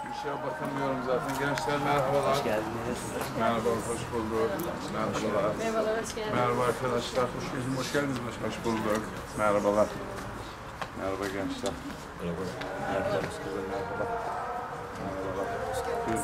Bir şeye bakamıyorum zaten. Gençler merhabalar. Hoş geldiniz. Merhaba, hoş bulduk. Merhabalar. Merhabalar, hoş geldiniz. Merhaba arkadaşlar, hoş geldiniz. Hoş bulduk. Merhabalar. Merhaba gençler. Merhaba. Merhaba kızım, merhaba. Merhabalar. Buyurun.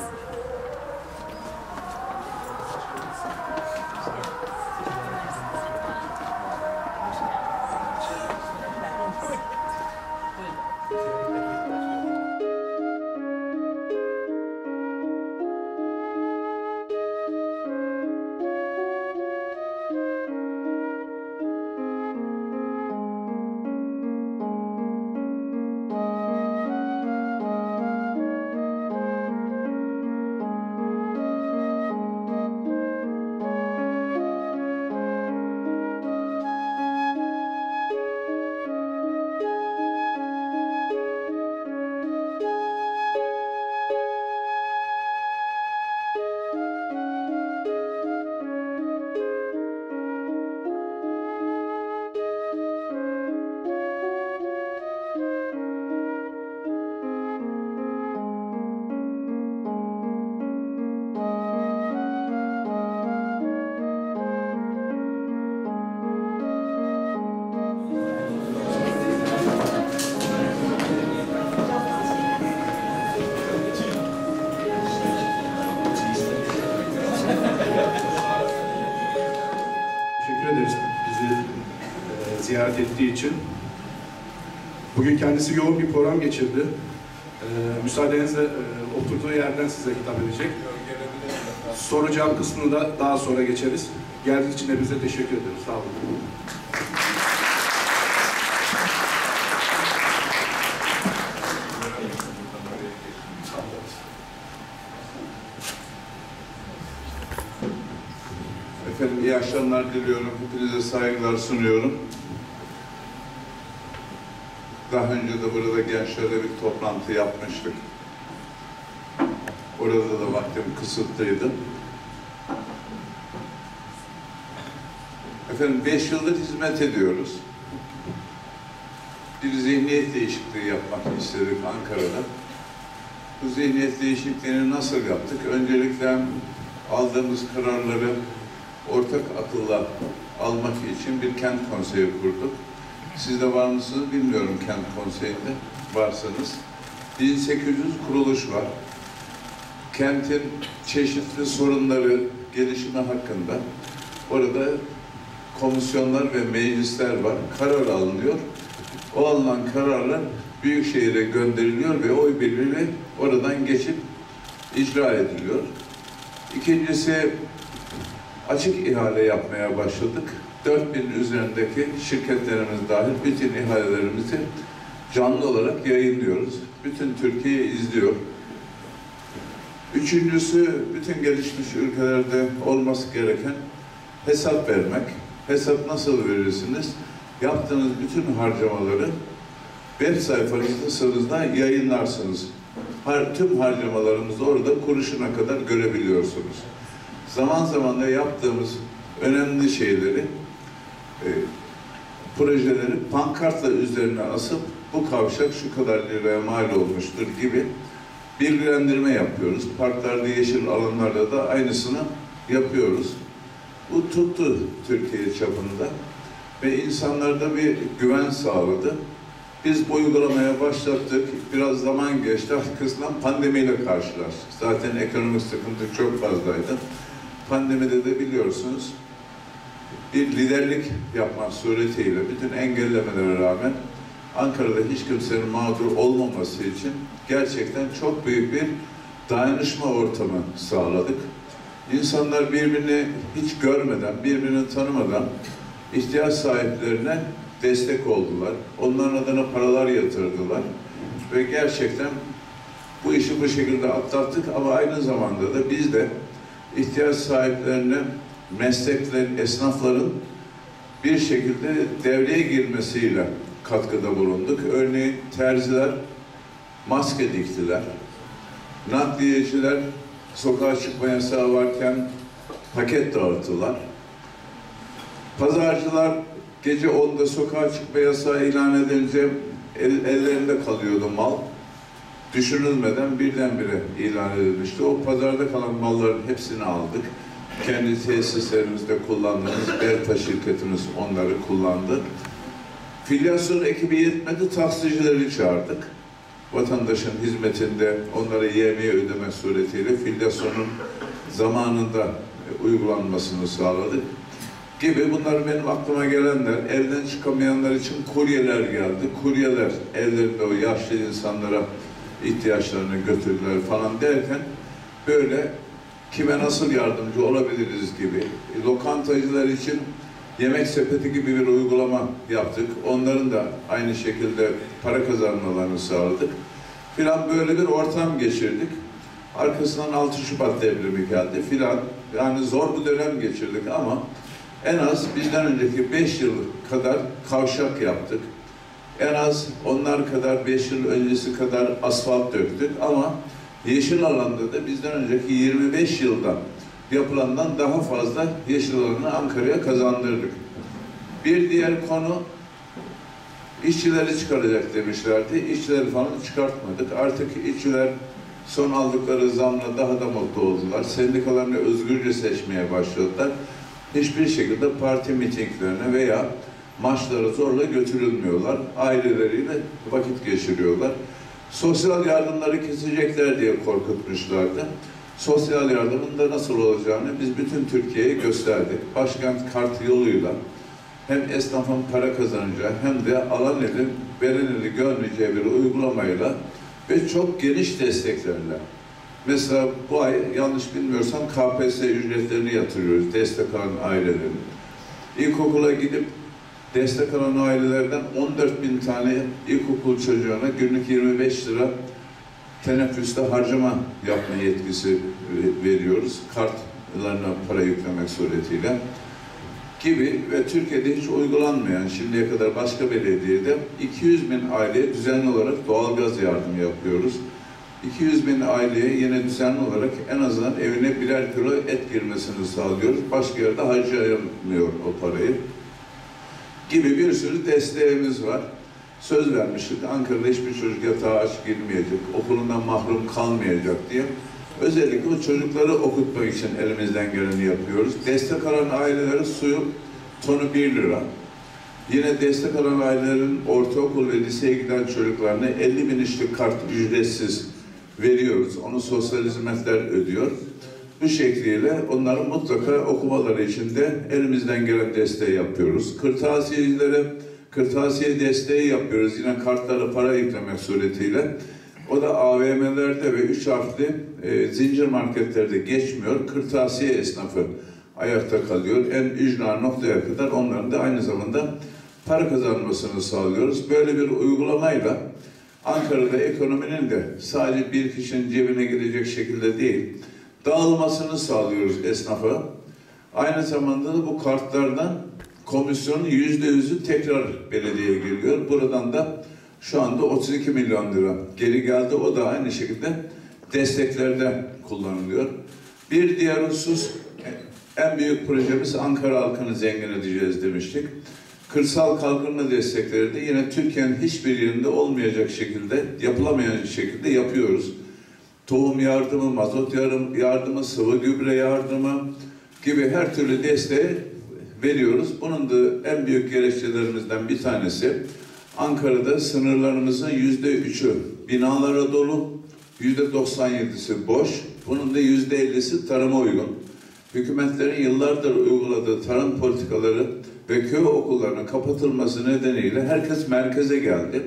Teşekkür ederiz bizi ziyaret ettiği için. Bugün kendisi yoğun bir program geçirdi. Müsaadenizle oturduğu yerden size hitap edecek. Soru cevap kısmını da daha sonra geçeriz. Geldiğiniz için hepinize teşekkür ederiz. Sağ olun. Efendim iyi akşamlar diliyorum. Hepinize saygılar sunuyorum. Daha önce de burada gençlerle bir toplantı yapmıştık. Orada da vaktim kısıtlıydı. Efendim 5 yıldır hizmet ediyoruz. Bir zihniyet değişikliği yapmak istedik Ankara'da. Bu zihniyet değişikliğini nasıl yaptık? Öncelikle aldığımız kararları ortak akılla almak için bir kent konseyi kurduk. Siz de var mısınız bilmiyorum kent konseyinde. Varsanız. 1800 kuruluş var. Kentin çeşitli sorunları, gelişimi hakkında orada komisyonlar ve meclisler var. Karar alınıyor. O alınan kararlar Büyükşehir'e gönderiliyor ve oy birliğiyle oradan geçip icra ediliyor. İkincisi, açık ihale yapmaya başladık. 4000 üzerindeki şirketlerimiz dahil bütün ihalelerimizi canlı olarak yayınlıyoruz. Bütün Türkiye izliyor. Üçüncüsü, bütün gelişmiş ülkelerde olması gereken hesap vermek. Hesap nasıl verirsiniz? Yaptığınız bütün harcamaları web sayfanızda yayınlarsınız. Tüm harcamalarınızı orada kuruşuna kadar görebiliyorsunuz. Zaman zaman da yaptığımız önemli şeyleri, projeleri pankartla üzerine asıp bu kavşak şu kadar liraya mal olmuştur gibi bilgilendirme yapıyoruz. Parklarda, yeşil alanlarda da aynısını yapıyoruz. Bu tuttu Türkiye çapında ve insanlarda bir güven sağladı. Biz bu uygulamaya başlattık. Biraz zaman geçti. Arkasından pandemiyle karşılaştık. Zaten ekonomik sıkıntı çok fazlaydı. Pandemide de biliyorsunuz bir liderlik yapmak suretiyle bütün engellemelere rağmen Ankara'da hiç kimsenin mağdur olmaması için gerçekten çok büyük bir dayanışma ortamı sağladık. İnsanlar birbirini hiç görmeden, birbirini tanımadan ihtiyaç sahiplerine destek oldular. Onların adına paralar yatırdılar. Ve gerçekten bu işi bu şekilde atlattık ama aynı zamanda da biz de ihtiyaç sahiplerine mesleklerin, esnafların bir şekilde devreye girmesiyle katkıda bulunduk. Örneğin terziler maske diktiler. Nakliyeciler sokağa çıkma yasağı varken paket dağıttılar. Pazarcılar Gece 10'da sokağa çıkma yasağı ilan edince ellerinde kalıyordu mal. Düşünülmeden birdenbire ilan edilmişti. O pazarda kalan malların hepsini aldık. Kendi tesislerimizde kullandığımız Berta şirketimiz onları kullandı. Filyasyon ekibi yetmedi, taksicileri çağırdık. Vatandaşın hizmetinde onlara yemeği ödemek suretiyle filyasyonun zamanında uygulanmasını sağladık. Gibi bunlar benim aklıma gelenler. Evden çıkamayanlar için kuryeler geldi. Kuryeler evlerinde o yaşlı insanlara ihtiyaçlarını götürdüler falan derken böyle kime nasıl yardımcı olabiliriz gibi. Lokantacılar için yemek sepeti gibi bir uygulama yaptık. Onların da aynı şekilde para kazanmalarını sağladık. Filan böyle bir ortam geçirdik. Arkasından 6 Şubat devrimi geldi filan. Yani zor bir dönem geçirdik ama en az bizden önceki 5 yıl kadar kavşak yaptık. En az onlar kadar 5 yıl öncesi kadar asfalt döktük ama yeşil alanda da bizden önceki 25 yılda yapılandan daha fazla yeşil alanı Ankara'ya kazandırdık. Bir diğer konu işçileri çıkaracak demişlerdi. İşçileri falan çıkartmadık. Artık işçiler son aldıkları zamla daha da mutlu oldular. Sendikalarını özgürce seçmeye başladılar. Hiçbir şekilde parti mitinglerine veya maçlara zorla götürülmüyorlar. Aileleriyle vakit geçiriyorlar. Sosyal yardımları kesecekler diye korkutmuşlardı. Sosyal yardımın da nasıl olacağını biz bütün Türkiye'ye gösterdik. Başkent kart yoluyla hem esnafın para kazanacağı hem de alan elin veren eli görmeyeceği bir uygulamayla ve çok geniş desteklerle. Mesela bu ay yanlış bilmiyorsam KPSS ücretlerini yatırıyoruz destek alan ailelerin. İlkokula gidip destek alan ailelerden 14.000 tane ilkokul çocuğuna günlük 25 lira teneffüste harcama yapma yetkisi veriyoruz. Kartlarına para yüklemek suretiyle gibi ve Türkiye'de hiç uygulanmayan şimdiye kadar başka belediyede 200.000 aileye düzenli olarak doğalgaz yardımı yapıyoruz. 200.000 aileye yine düzenli olarak en azından evine birer kilo et girmesini sağlıyoruz. Başka yerde harcayamıyor o parayı. Gibi bir sürü desteğimiz var. Söz vermiştik, Ankara'da hiçbir çocuk yatağa aç girmeyecek, okulundan mahrum kalmayacak diye. Özellikle o çocukları okutmak için elimizden geleni yapıyoruz. Destek alan ailelere suyu tonu 1 lira. Yine destek alan ailelerin ortaokul ve liseye giden çocuklarına 50.000 işlik kart ücretsiz veriyoruz. Onu sosyal hizmetler ödüyor. Bu şekliyle onların mutlaka okumaları için de elimizden gelen desteği yapıyoruz. Kırtasiyecilere kırtasiye desteği yapıyoruz. Yine kartlara para yüklemek suretiyle. O da AVM'lerde ve 3 harfli zincir marketlerde geçmiyor. Kırtasiye esnafı ayakta kalıyor. En ücra noktaya kadar onların da aynı zamanda para kazanmasını sağlıyoruz. Böyle bir uygulamayla Ankara'da ekonominin de sadece bir kişinin cebine girecek şekilde değil, dağılmasını sağlıyoruz esnafa. Aynı zamanda da bu kartlardan komisyonun %100'ü tekrar belediyeye geliyor. Buradan da şu anda 32 milyon lira geri geldi. O da aynı şekilde desteklerde kullanılıyor. Bir diğer husus, en büyük projemiz Ankara halkını zengin edeceğiz demiştik. Kırsal kalkınma destekleri de yine Türkiye'nin hiçbir yerinde olmayacak şekilde, yapılamayan şekilde yapıyoruz. Tohum yardımı, mazot yardımı, sıvı gübre yardımı gibi her türlü desteği veriyoruz. Bunun da en büyük gerekçelerimizden bir tanesi, Ankara'da sınırlarımızın %3'ü binalara dolu, %97'si boş, bunun da %50'si tarıma uygun. Hükümetlerin yıllardır uyguladığı tarım politikaları ve köy okullarının kapatılması nedeniyle herkes merkeze geldi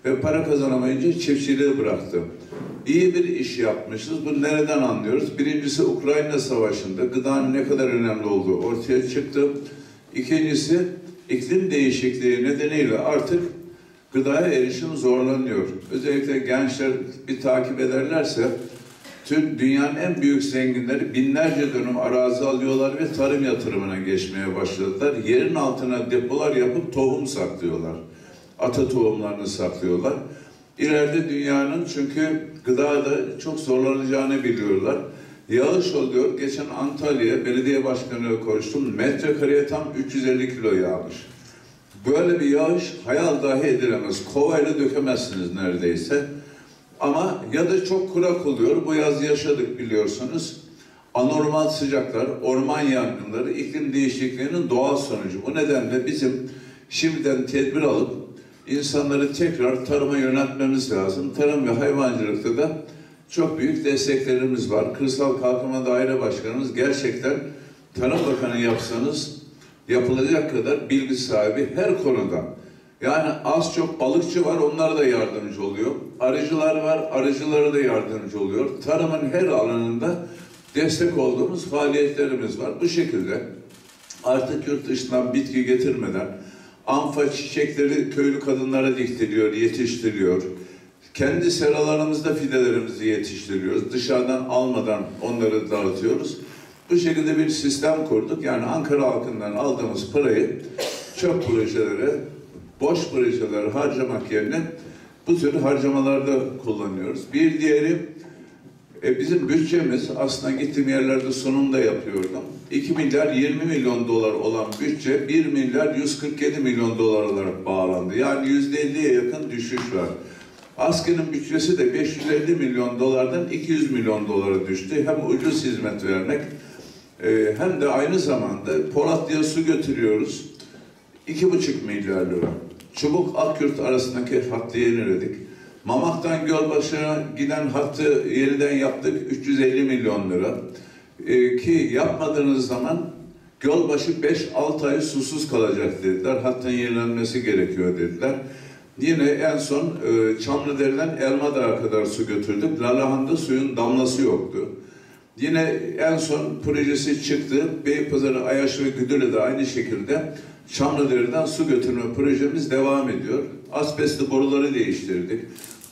ve para kazanamayınca çiftçiliği bıraktı. İyi bir iş yapmışız. Bunu nereden anlıyoruz? Birincisi, Ukrayna Savaşı'nda gıdanın ne kadar önemli olduğu ortaya çıktı. İkincisi, iklim değişikliği nedeniyle artık gıdaya erişim zorlanıyor. Özellikle gençler bir takip ederlerse tüm dünyanın en büyük zenginleri binlerce dönüm arazi alıyorlar ve tarım yatırımına geçmeye başladılar. Yerin altına depolar yapıp tohum saklıyorlar. Ata tohumlarını saklıyorlar. İleride dünyanın çünkü gıdada çok zorlanacağını biliyorlar. Yağış oluyor. Geçen Antalya belediye başkanıyla konuştum. Metrekareye tam 350 kilo yağmış. Böyle bir yağış hayal dahi edilemez. Kovayla dökemezsiniz neredeyse. Ama ya da çok kurak oluyor. Bu yaz yaşadık biliyorsunuz. Anormal sıcaklar, orman yangınları, iklim değişikliğinin doğal sonucu. Bu nedenle bizim şimdiden tedbir alıp insanları tekrar tarıma yöneltmemiz lazım. Tarım ve hayvancılıkta da çok büyük desteklerimiz var. Kırsal Kalkınma Daire Başkanımız gerçekten Tarım Bakanı yapsanız yapılacak kadar bilgi sahibi her konuda. Yani az çok balıkçı var, onlar da yardımcı oluyor. Arıcılar var, arıcılara da yardımcı oluyor. Tarımın her alanında destek olduğumuz faaliyetlerimiz var. Bu şekilde artık yurt dışından bitki getirmeden amfa çiçekleri köylü kadınlara diktiriyor, yetiştiriyor. Kendi seralarımızda fidelerimizi yetiştiriyoruz. Dışarıdan almadan onları dağıtıyoruz. Bu şekilde bir sistem kurduk. Yani Ankara halkından aldığımız parayı çöp projelere, boş projelere harcamak yerine bu tür harcamalarda kullanıyoruz. Bir diğeri bizim bütçemiz, aslında gittiğim yerlerde sunumda yapıyordum. 2 milyar 20 milyon dolar olan bütçe 1 milyar 147 milyon dolar olarak bağlandı. Yani %50'ye yakın düşüş var. ASKİ'nin bütçesi de 550 milyon dolardan 200 milyon dolara düştü. Hem ucuz hizmet vermek hem de aynı zamanda Polatlı'ya su götürüyoruz. 2,5 milyar lira. Çubuk Akyurt arasındaki hattı yeniledik. Mamak'tan Gölbaşı'na giden hattı yeniden yaptık, 350 milyon lira. Ki yapmadığınız zaman Gölbaşı 5-6 ay susuz kalacak dediler. Hattın yenilenmesi gerekiyor dediler. Yine en son Çamlıdere'den Elmadağ'a kadar su götürdük. Lalahan'da suyun damlası yoktu. Yine en son projesi çıktı. Beypazarı, Ayaş ve Güdüle'de aynı şekilde Çamlıdere'den su götürme projemiz devam ediyor. Asbestli boruları değiştirdik.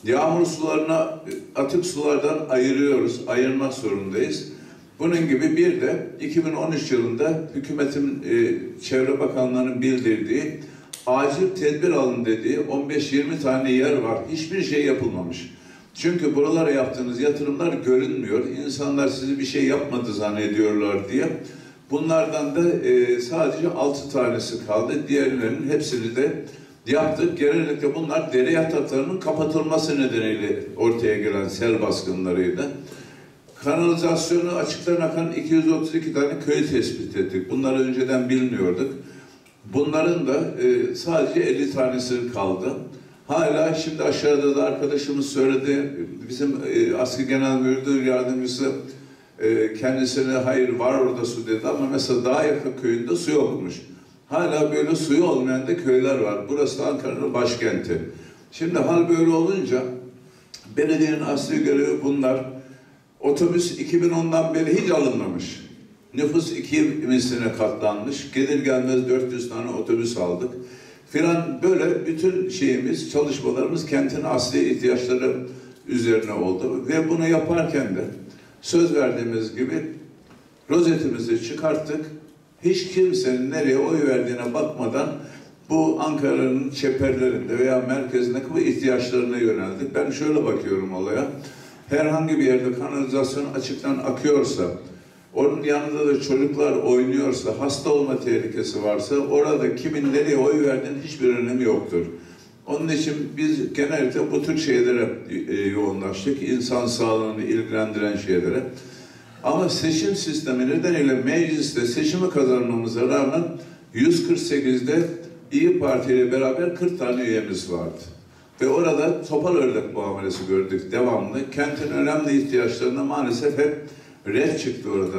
Yağmur sularına atık sulardan ayırıyoruz. Ayırmak zorundayız. Bunun gibi bir de 2013 yılında hükümetin Çevre Bakanlığı'nın bildirdiği acil tedbir alın dediği 15-20 tane yer var. Hiçbir şey yapılmamış. Çünkü buralara yaptığınız yatırımlar görünmüyor. İnsanlar sizi bir şey yapmadı zannediyorlar diye. Bunlardan da sadece 6 tanesi kaldı. Diğerlerinin hepsini de yaptık. Genellikle bunlar dere yataklarının kapatılması nedeniyle ortaya gelen sel baskınlarıydı. Kanalizasyonu açıktan akan 232 tane köy tespit ettik. Bunları önceden bilmiyorduk. Bunların da sadece 50 tanesi kaldı. Hala şimdi aşağıda da arkadaşımız söyledi, bizim Askeri Genel Müdür Yardımcısı kendisine hayır var orada su dedi ama mesela Dağyaka köyünde su yokmuş. Hala böyle suyu olmayan da köyler var. Burası da Ankara'nın başkenti. Şimdi hal böyle olunca belediyenin asli görevi bunlar. Otobüs 2010'dan beri hiç alınmamış. Nüfus 2 misline katlanmış. Gelir gelmez 400 tane otobüs aldık. Filan böyle bütün şeyimiz, çalışmalarımız kentin asli ihtiyaçları üzerine oldu. Ve bunu yaparken de söz verdiğimiz gibi rozetimizi çıkarttık. Hiç kimsenin nereye oy verdiğine bakmadan bu Ankara'nın çeperlerinde veya merkezindeki bu ihtiyaçlarına yöneldik. Ben şöyle bakıyorum olaya. Herhangi bir yerde kanalizasyon açıktan akıyorsa, onun yanında da çocuklar oynuyorsa, hasta olma tehlikesi varsa orada kimin nereye oy verdiğinin hiçbir önemi yoktur. Onun için biz genellikle bu tür şeylere yoğunlaştık. İnsan sağlığını ilgilendiren şeylere. Ama seçim sistemi nedeniyle mecliste seçimi kazanmamıza rağmen 148'de İYİ Parti ile beraber 40 tane üyemiz vardı. Ve orada topal ördek muamelesi gördük devamlı. Kentin önemli ihtiyaçlarına maalesef hep red çıktı orada.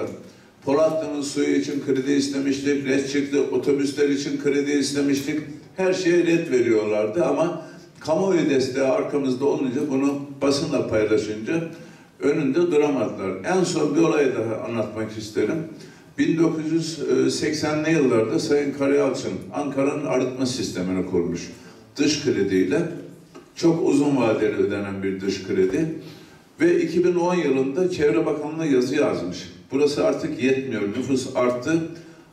Polatlı'nın suyu için kredi istemiştik, red çıktı. Otobüsler için kredi istemiştik. Her şeye red veriyorlardı ama kamuoyu desteği arkamızda olunca bunu basınla paylaşınca önünde duramadılar. En son bir olay daha anlatmak isterim. 1980'li yıllarda Sayın Karayalçın Ankara'nın arıtma sistemini kurmuş. Dış krediyle. Çok uzun vadeli ödenen bir dış kredi. Ve 2010 yılında Çevre Bakanlığı yazı yazmış. Burası artık yetmiyor, nüfus arttı.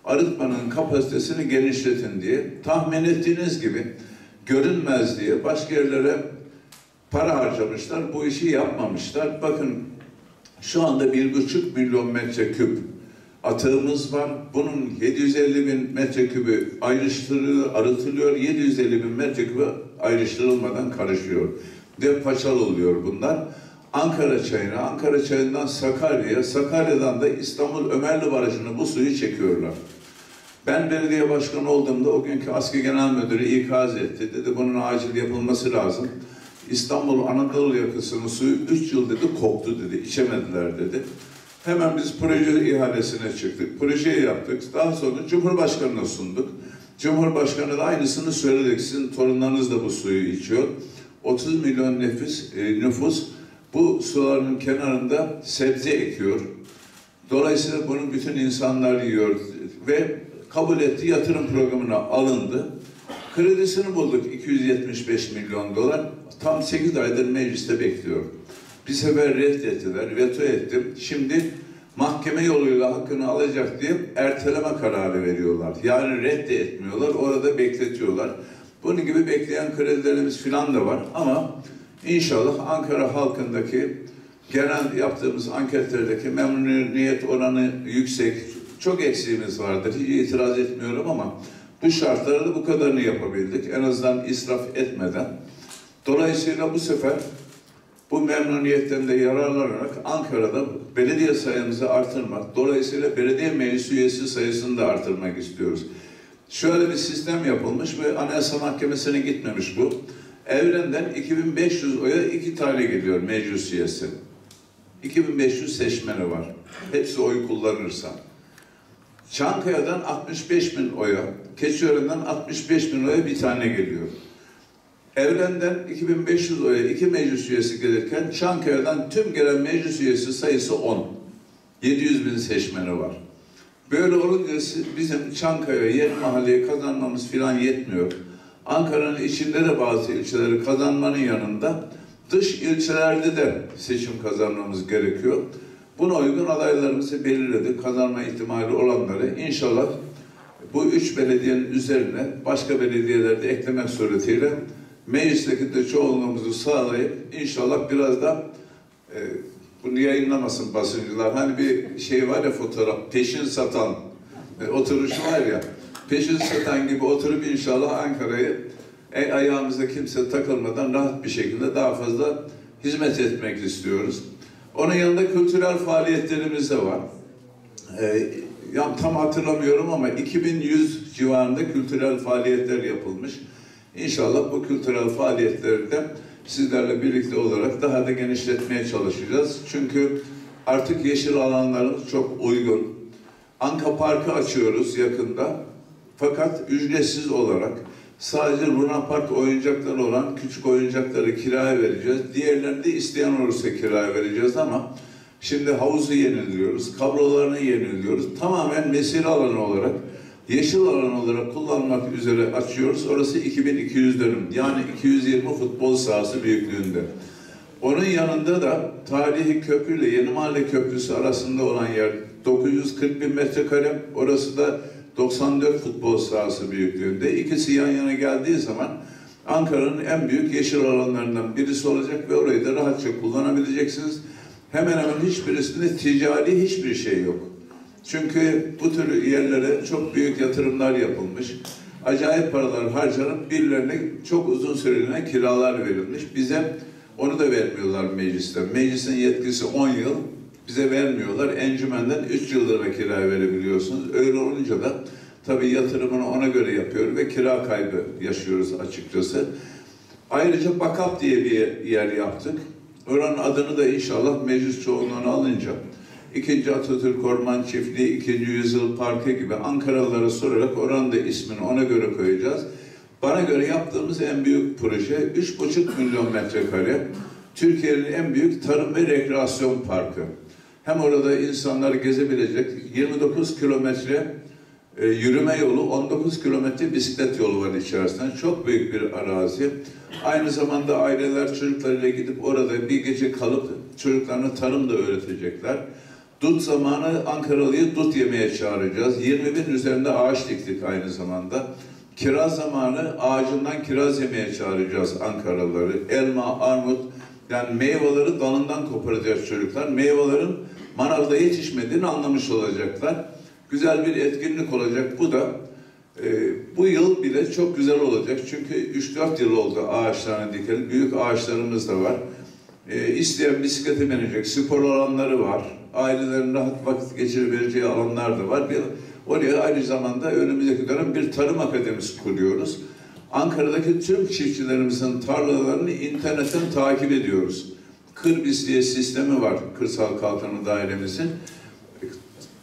Arıtmanın kapasitesini genişletin diye. Tahmin ettiğiniz gibi görünmez diye başka yerlere para harcamışlar. Bu işi yapmamışlar. Bakın şu anda 1,5 milyon metreküp atığımız var. Bunun 750 bin metrekübü ayrıştırılıyor, arıtılıyor. 750 bin metrekübü ayrıştırılmadan karışıyor. Depaçal oluyor bunlar. Ankara çayına, Ankara çayından Sakarya'ya, Sakarya'dan da İstanbul Ömerli Barajı'na bu suyu çekiyorlar. Ben belediye başkanı olduğumda o günkü ASKİ Genel Müdürü ikaz etti. Dedi bunun acil yapılması lazım. İstanbul Anadolu yakasının suyu 3 yıl dedi koktu dedi, içemediler dedi. Hemen biz proje ihalesine çıktık, projeyi yaptık. Daha sonra Cumhurbaşkanı'na sunduk. Cumhurbaşkanı da aynısını söyledik. Sizin torunlarınız da bu suyu içiyor. 30 milyon nüfus bu suların kenarında sebze ekiyor. Dolayısıyla bunu bütün insanlar yiyor ve kabul etti, yatırım programına alındı. Kredisini bulduk 275 milyon dolar. Tam 8 aydır mecliste bekliyor. Bir sefer reddettiler, veto ettim. Şimdi mahkeme yoluyla hakkını alacak diye erteleme kararı veriyorlar. Yani etmiyorlar, orada bekletiyorlar. Bunun gibi bekleyen kredilerimiz filan da var ama İnşallah Ankara halkındaki genel yaptığımız anketlerdeki memnuniyet oranı yüksek. Çok eksiğimiz vardır. Hiç itiraz etmiyorum ama bu şartlarda bu kadarını yapabildik. En azından israf etmeden. Dolayısıyla bu sefer bu memnuniyetten de yararlanarak Ankara'da belediye sayımızı artırmak, dolayısıyla belediye meclis üyesi sayısını da artırmak istiyoruz. Şöyle bir sistem yapılmış ve Anayasa Mahkemesi'ne gitmemiş bu. Evren'den 2500 oya 2 tane geliyor meclis üyesi. 2500 seçmeni var. Hepsi oy kullanırsa. Çankaya'dan 65 bin oya, Keçiören'den 65 bin oya bir tane geliyor. Evren'den 2500 oya 2 meclis üyesi gelirken Çankaya'dan tüm gelen meclis üyesi sayısı 10. 700 bin seçmeni var. Böyle olunca bizim Çankaya, Yeni Mahalleyi kazanmamız filan yetmiyor. Ankara'nın içinde de bazı ilçeleri kazanmanın yanında dış ilçelerde de seçim kazanmamız gerekiyor. Buna uygun adaylarımızı belirledik. Kazanma ihtimali olanları inşallah bu 3 belediyenin üzerine başka belediyeleri de eklemek suretiyle meclisteki de çoğunluğumuzu sağlayıp inşallah biraz da bunu yayınlamasın basıncılar. Hani bir şey var ya, fotoğraf, peşin satan oturuşu var ya, peşin satan gibi oturup inşallah Ankara'yı ayağımıza kimse takılmadan rahat bir şekilde daha fazla hizmet etmek istiyoruz. Onun yanında kültürel faaliyetlerimiz de var. Tam hatırlamıyorum ama 2100 civarında kültürel faaliyetler yapılmış. İnşallah bu kültürel faaliyetleri de sizlerle birlikte olarak daha da genişletmeye çalışacağız. Çünkü artık yeşil alanlarımız çok uygun. Anka Parkı açıyoruz yakında. Fakat ücretsiz olarak sadece Luna Park oyuncakları olan küçük oyuncakları kiraya vereceğiz. Diğerlerini de isteyen olursa kiraya vereceğiz ama şimdi havuzu yeniliyoruz, kablolarını yeniliyoruz. Tamamen mesire alanı olarak, yeşil alan olarak kullanmak üzere açıyoruz. Orası 2200 dönüm. Yani 220 futbol sahası büyüklüğünde. Onun yanında da tarihi köprüyle Yeni Mahalle Köprüsü arasında olan yer 940 bin metrekare. Orası da 94 futbol sahası büyüklüğünde. İkisi yan yana geldiği zaman Ankara'nın en büyük yeşil alanlarından birisi olacak ve orayı da rahatça kullanabileceksiniz. Hemen hemen hiçbirisinde ticari hiçbir şey yok. Çünkü bu tür yerlere çok büyük yatırımlar yapılmış. Acayip paralar harcanıp birilerine çok uzun süreliğine kiralar verilmiş. Bize onu da vermiyorlar meclisten. Meclisin yetkisi 10 yıl. Bize vermiyorlar. Encümenden 3 yıllara kira verebiliyorsunuz. Öyle olunca da tabii yatırımını ona göre yapıyor ve kira kaybı yaşıyoruz açıkçası. Ayrıca Bakap diye bir yer yaptık. Oranın adını da inşallah meclis çoğunluğunu alınca 2. Atatürk Orman Çiftliği, 2. Yüzyıl Parkı gibi Ankaralılara sorarak oranın da ismini ona göre koyacağız. Bana göre yaptığımız en büyük proje 3,5 milyon metrekare. Türkiye'nin en büyük tarım ve rekreasyon parkı. Hem orada insanlar gezebilecek 29 kilometre yürüme yolu, 19 kilometre bisiklet yolu var içerisinde. Çok büyük bir arazi. Aynı zamanda aileler çocuklarıyla gidip orada bir gece kalıp çocuklarına tarım da öğretecekler. Dut zamanı Ankaralı'yı dut yemeye çağıracağız. 20 bin üzerinde ağaç diktik aynı zamanda. Kiraz zamanı ağacından kiraz yemeye çağıracağız Ankaralıları. Elma, armut, yani meyveleri dalından koparacağız çocuklar. Meyvelerin manavda yetişmediğini anlamış olacaklar. Güzel bir etkinlik olacak. Bu da bu yıl bile çok güzel olacak. Çünkü 3-4 yıl oldu ağaçlarını dikelim. Büyük ağaçlarımız da var. İsteyen bisiklete binecek, spor alanları var. Ailelerin rahat vakit geçirebileceği alanlar da var. Oraya aynı zamanda önümüzdeki dönem bir tarım akademisi kuruyoruz. Ankara'daki tüm çiftçilerimizin tarlalarını internetten takip ediyoruz. Kırbis diye sistemi var Kırsal Kalkınma Dairemizin.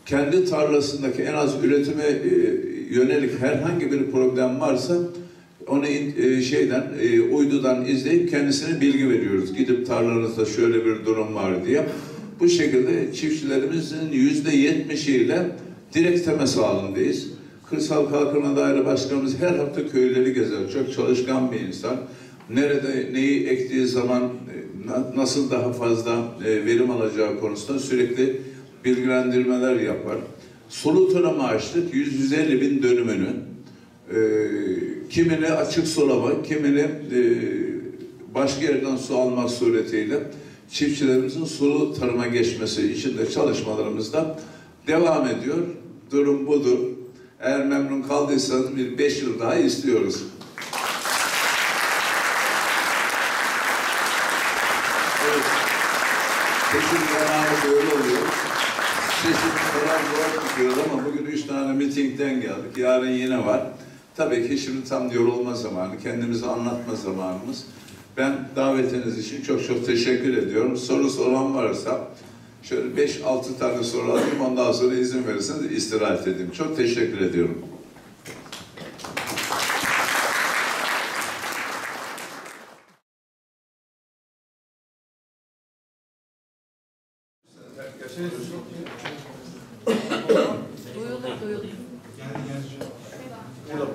Kendi tarlasındaki en az üretime yönelik herhangi bir problem varsa onu uydudan izleyip kendisine bilgi veriyoruz. Gidip tarlanızda şöyle bir durum var diye. Bu şekilde çiftçilerimizin %70'iyle direkt temas halindeyz. Kırsal Kalkınma Daire Başkanımız her hafta köyleri gezer. Çok çalışkan bir insan. Nerede neyi ektiği zaman nasıl daha fazla verim alacağı konusunda sürekli bilgilendirmeler yapar. Sulu tarıma açtık 150 bin dönümünü. Kimini açık sulama, kimini başka yerden su almak suretiyle çiftçilerimizin sulu tarıma geçmesi için de çalışmalarımız da devam ediyor. Durum budur. Eğer memnun kaldıysanız bir 5 yıl daha istiyoruz. Evet. Seçim zamanı böyle oluyor. Seçim falan zor tutuyoruz ama bugün 3 tane mitingden geldik. Yarın yine var. Tabii ki şimdi tam yorulma zamanı, kendimizi anlatma zamanımız. Ben davetiniz için çok çok teşekkür ediyorum. Sorusu olan varsa şöyle 5-6 tane soru alayım, ondan sonra izin verirseniz istirahat edeyim. Çok teşekkür ediyorum. Duyulur.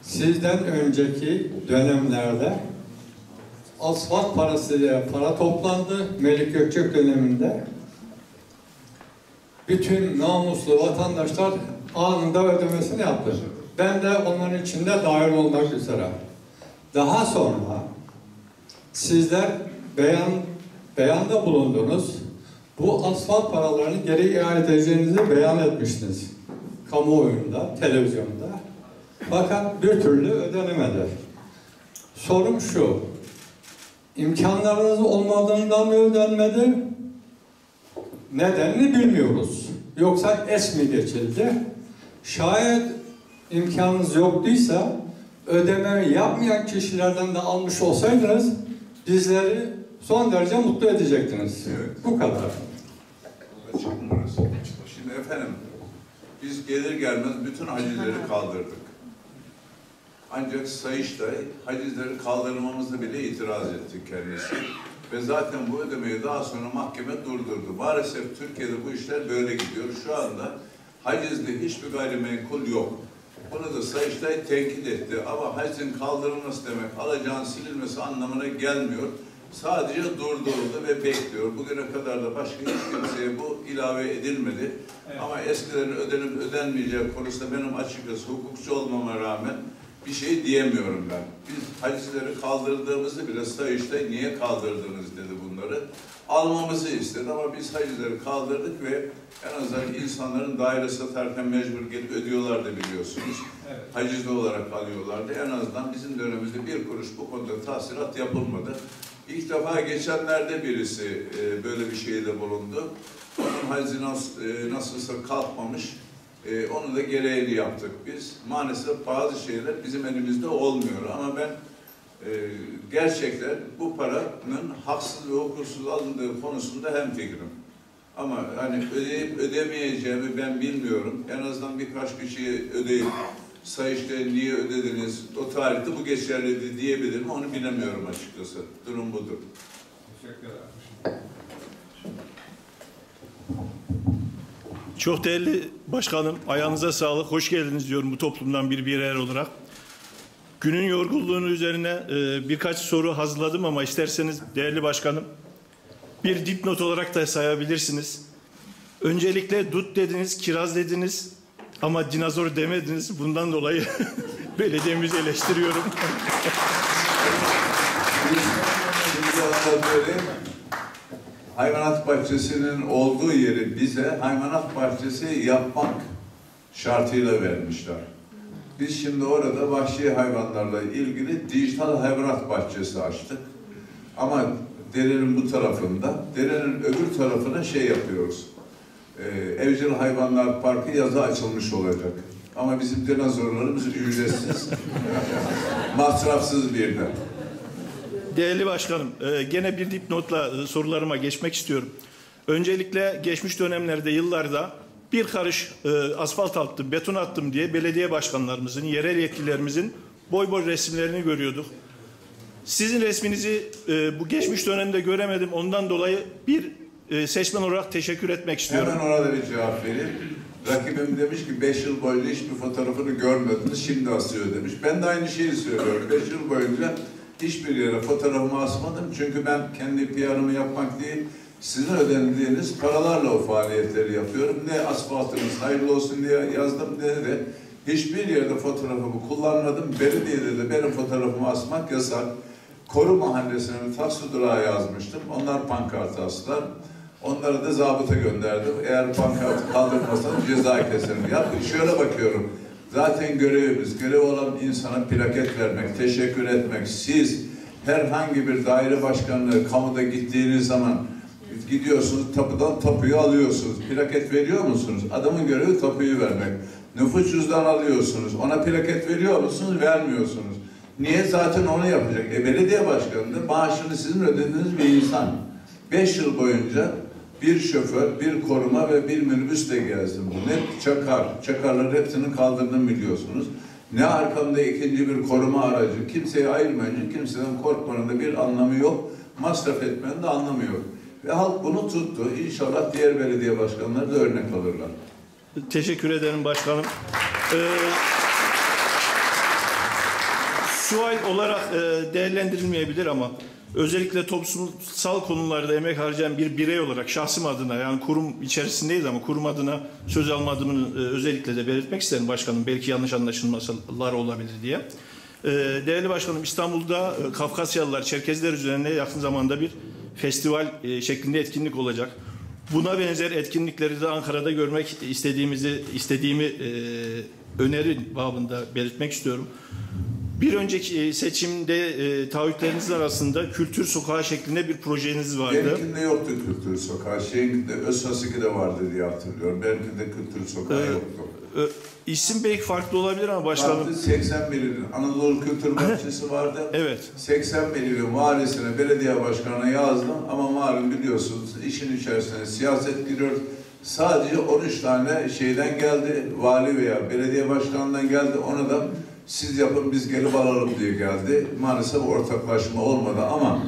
Sizden önceki dönemlerde asfalt parası diye para toplandı Melik Gökçek döneminde. Bütün namuslu vatandaşlar anında ödemesini yaptı. Ben de onların içinde dahil olmak üzere. Daha sonra sizler beyanda bulundunuz. Bu asfalt paralarını geri iade edeceğinizi beyan etmiştiniz. Kamuoyunda, televizyonda. Fakat bir türlü ödenemedi. Sorum şu, imkanlarınız olmadığından mı ödenmedi? Nedenini bilmiyoruz. Yoksa es mi geçildi? Şayet imkanınız yoktuysa, ödeme yapmayan kişilerden de almış olsaydınız, bizleri son derece mutlu edecektiniz. Evet. Bu kadar. Şimdi efendim, biz gelir gelmez bütün hacizleri kaldırdık. Ancak Sayıştay hacizleri kaldırmamızda bile itiraz etti kendisi. Ve zaten bu ödemeyi daha sonra mahkeme durdurdu. Maalesef Türkiye'de bu işler böyle gidiyor. Şu anda hacizde hiçbir gayrimenkul yok. Bunu da Sayıştay tenkit etti. Ama hacizin kaldırılması demek alacağın silinmesi anlamına gelmiyor. Sadece durduruldu ve bekliyor. Bugüne kadar da başka hiç kimseye bu ilave edilmedi. Evet. Ama eskilerin ödenip ödenmeyeceği konusunda benim açıkçası hukukçu olmama rağmen bir şey diyemiyorum ben. Biz hacizleri kaldırdığımızda bile Sayıştay niye kaldırdınız dedi bunları. Almamızı istedi ama biz hacizleri kaldırdık ve en azından insanların daire satarken mecbur gelip ödüyorlardı biliyorsunuz. Evet. Hacizli olarak alıyorlardı. En azından bizim dönemimizde bir kuruş bu konuda tahsilat yapılmadı. İlk defa geçenlerde birisi böyle bir şeyde bulundu. Onun hacizi nasılsa kalkmamış. Onu da gereğini yaptık biz. Maalesef bazı şeyler bizim elimizde olmuyor ama ben gerçekten bu paranın haksız ve hukuksuz alındığı konusunda hemfikirim. Ama hani ödeyip ödemeyeceğimi ben bilmiyorum. En azından birkaç kişiye ödeyip Sayıştay niye ödediniz, o tarihte bu geçerliydi diyebilirim, onu bilemiyorum açıkçası. Durum budur. Teşekkür ederim. Çok değerli başkanım, ayağınıza sağlık, hoş geldiniz diyorum bu toplumdan bir birey olarak. Günün yorgunluğunun üzerine birkaç soru hazırladım ama isterseniz değerli başkanım bir dipnot olarak da sayabilirsiniz. Öncelikle dut dediniz, kiraz dediniz ama dinozor demediniz. Bundan dolayı belediyemizi eleştiriyorum. da söyleyeyim. Hayvanat bahçesinin olduğu yeri bize hayvanat bahçesi yapmak şartıyla vermişler. Biz şimdi orada vahşi hayvanlarla ilgili dijital hayvanat bahçesi açtık. Ama derenin bu tarafında, derenin öbür tarafına şey yapıyoruz. Evcil Hayvanlar Parkı yazı açılmış olacak. Ama bizim dinozorlarımız ücretsiz, masrafsız bir de. Değerli başkanım, gene bir dipnotla sorularıma geçmek istiyorum. Öncelikle geçmiş dönemlerde, yıllarda bir karış asfalt attım, beton attım diye belediye başkanlarımızın, yerel yetkililerimizin boy boy resimlerini görüyorduk. Sizin resminizi bu geçmiş dönemde göremedim. Ondan dolayı bir seçmen olarak teşekkür etmek istiyorum. Hemen orada bir cevap vereyim. Rakibim demiş ki 5 yıl boyunca hiçbir fotoğrafını görmediniz, şimdi asıyor demiş. Ben de aynı şeyi söylüyorum. 5 yıl boyunca hiçbir yere fotoğrafımı asmadım. Çünkü ben kendi PR'ımı yapmak değil, sizin ödendiğiniz paralarla o faaliyetleri yapıyorum. Ne asfaltınız hayırlı olsun diye yazdım, ne de hiçbir yerde fotoğrafımı kullanmadım. Belediyede de benim fotoğrafımı asmak yasak. Koru Mahallesi'ne bir taksi durağı yazmıştım. Onlar pankart astılar. Onlara da zabıta gönderdim. Eğer pankartı kaldırmasanız ceza keserim. Ya şöyle bakıyorum. Zaten görevimiz, görev olan insana plaket vermek, teşekkür etmek. Siz herhangi bir daire başkanlığı, kamuda gittiğiniz zaman gidiyorsunuz, tapudan tapuyu alıyorsunuz. Plaket veriyor musunuz? Adamın görevi tapuyu vermek. Nüfus cüzdanı alıyorsunuz. Ona plaket veriyor musunuz? Vermiyorsunuz. Niye? Zaten onu yapacak. Belediye başkanı da maaşını sizin ödediğiniz bir insan. 5 yıl boyunca bir şoför, bir koruma ve bir minibüsle gezdim. Bu ne çakar. Çakarların hepsini kaldırdım biliyorsunuz. Ne arkamda ikinci bir koruma aracı. Kimseyi ayırmayınca kimseden korkmanın da bir anlamı yok. Masraf etmenin de anlamı yok. Ve halk bunu tuttu. İnşallah diğer belediye başkanları da örnek alırlar. Teşekkür ederim başkanım. Şu ay olarak değerlendirilmeyebilir ama özellikle toplumsal konularda emek harcayan bir birey olarak şahsım adına, yani kurum içerisindeyiz ama kurum adına söz almadığımı özellikle de belirtmek isterim başkanım. Belki yanlış anlaşılmalar olabilir diye. Değerli başkanım, İstanbul'da Kafkasyalılar, Çerkezler üzerine yakın zamanda bir festival şeklinde etkinlik olacak. Buna benzer etkinlikleri de Ankara'da görmek istediğimi öneri babında belirtmek istiyorum. Bir önceki seçimde taahhütlerinizin arasında Kültür Sokağı şeklinde bir projeniz vardı. Benimkinde yoktu Kültür Sokağı. Şeyinkinde Özhasıki'de vardı diye hatırlıyorum. Benimkinde Kültür Sokağı yoktu. İsim belki farklı olabilir ama başkanım. 80 milyon Anadolu Kültür Bahçesi vardı. Evet. 80 milyon valisine, belediye başkanına yazdım ama malum biliyorsunuz işin içerisine siyaset giriyor. Sadece 13 tane şeyden geldi, vali veya belediye başkanından geldi. Ona da siz yapın biz gelip alalım diye geldi. Maalesef ortaklaşma olmadı ama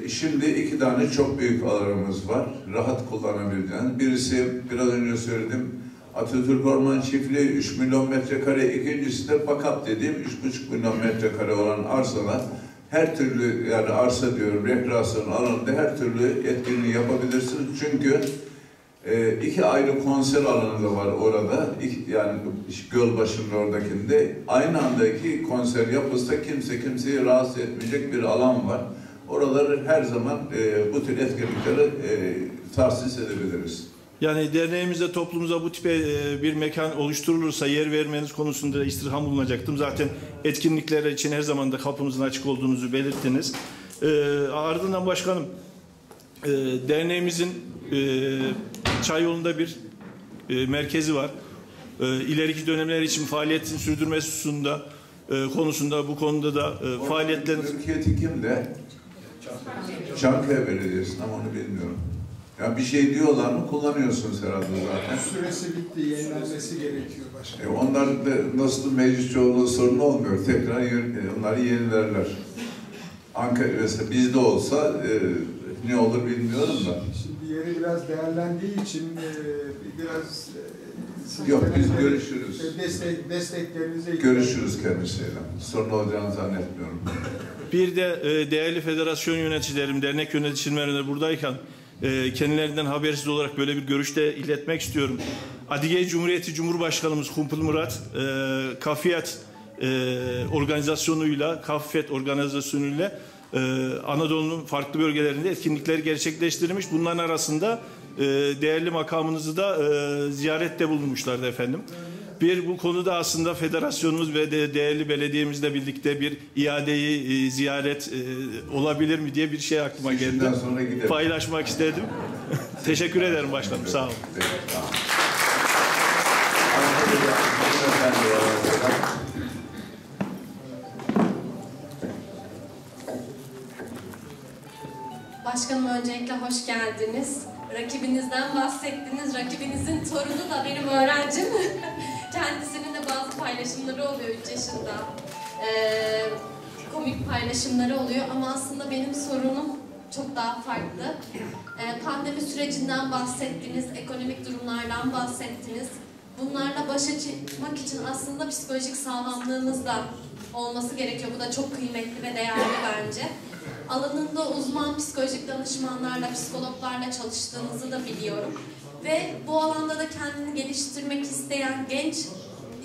şimdi 2 tane çok büyük alanımız var. Rahat kullanabileceğiniz. Birisi biraz önce söyledim. Atatürk Orman Çiftliği 3 milyon metrekare. İkincisi de Pakap dediğim 3,5 milyon metrekare olan arsalar. Her türlü, yani arsa diyorum, rekreasyon alanında her türlü etkinliği yapabilirsiniz. Çünkü 2 ayrı konser alanı da var orada. Yani Gölbaşı'nın oradakinde. Aynı anda 2 konser yapılsa kimseyi rahatsız etmeyecek bir alan var. Oraları her zaman bu tür etkinlikleri tahsis edebiliriz. Yani derneğimizde, toplumumuza bu tipe bir mekan oluşturulursa yer vermeniz konusunda istirham bulunacaktım. Zaten etkinlikler için her zaman da kapımızın açık olduğunuzu belirttiniz. Ardından başkanım, derneğimizin Çayyolu'nda bir merkezi var. İleriki dönemler için faaliyetin sürdürmesi konusunda bu konuda da faaliyetlerin... Mülkiyeti kimde? Çankaya Belediyesi'nin ama onu bilmiyorum. Ya bir şey diyorlar mı kullanıyorsunuz herhalde zaten. Süresi bitti, yenilenmesi gerekiyor başkanım. Onlar da nasıl meclis çoğunluğu sorunu olmuyor. Tekrar onları yenilerler. Ankara mesela bizde olsa ne olur bilmiyorum da. Şimdi yeri biraz değerlendiği için biraz yok biz görüşürüz. Desteklerinize görüşürüz kendisiyle. Sorun olacağını zannetmiyorum. Bir de değerli federasyon yöneticilerim, dernek yöneticilerim de buradayken kendilerinden habersiz olarak böyle bir görüşte iletmek istiyorum. Adige Cumhuriyeti Cumhurbaşkanımız Kumpul Murat, Kafiyet organizasyonuyla Anadolu'nun farklı bölgelerinde etkinlikler gerçekleştirilmiş. Bunların arasında değerli makamınızı da ziyarette bulunmuşlardı efendim. Bu konuda aslında federasyonumuz ve değerli belediyemizle birlikte bir iadeyi ziyaret olabilir mi diye bir şey aklıma geldi. Paylaşmak istedim. Teşekkür ederim başkanım. Sağ olun. Başkanım öncelikle hoş geldiniz. Rakibinizden bahsettiniz. Rakibinizin torunu da benim öğrencim. Kendisinin de bazı paylaşımları oluyor 3 yaşında. Komik paylaşımları oluyor ama aslında benim sorunum çok daha farklı. Pandemi sürecinden bahsettiniz, ekonomik durumlardan bahsettiniz. Bunlarla başa çıkmak için aslında psikolojik sağlamlığımız da olması gerekiyor. Bu da çok kıymetli ve değerli bence. Alanında uzman psikolojik danışmanlarla, psikologlarla çalıştığınızı da biliyorum. Ve bu alanda da kendini geliştirmek isteyen, genç